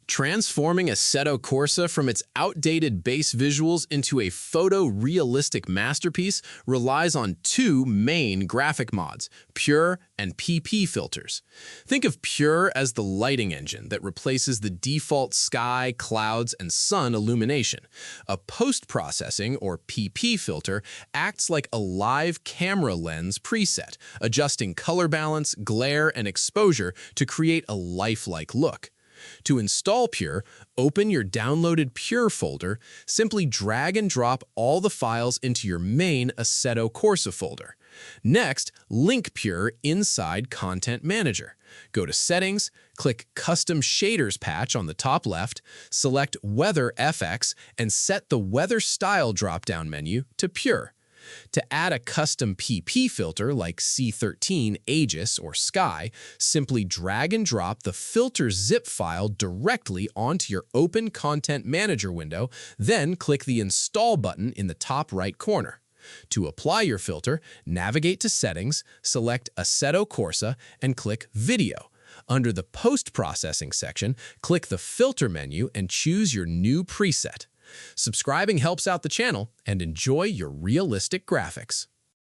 Transforming Assetto Corsa from its outdated base visuals into a photorealistic masterpiece relies on two main graphic mods, Pure and PP filters. Think of Pure as the lighting engine that replaces the default sky, clouds, and sun illumination. A post-processing, or PP filter, acts like a live camera lens preset, adjusting color balance, glare, and exposure to create a lifelike look. To install Pure, open your downloaded Pure folder, simply drag and drop all the files into your main Assetto Corsa folder. Next, link Pure inside Content Manager. Go to Settings, click Custom Shaders patch on the top left, select Weather FX, and set the Weather Style drop-down menu to Pure. To add a custom PP filter like C13, Aegis, or Sky, simply drag and drop the filter zip file directly onto your Open Content Manager window, then click the Install button in the top right corner. To apply your filter, navigate to Settings, select Assetto Corsa, and click Video. Under the Post-Processing section, click the Filter menu and choose your new preset. Subscribing helps out the channel, and enjoy your realistic graphics.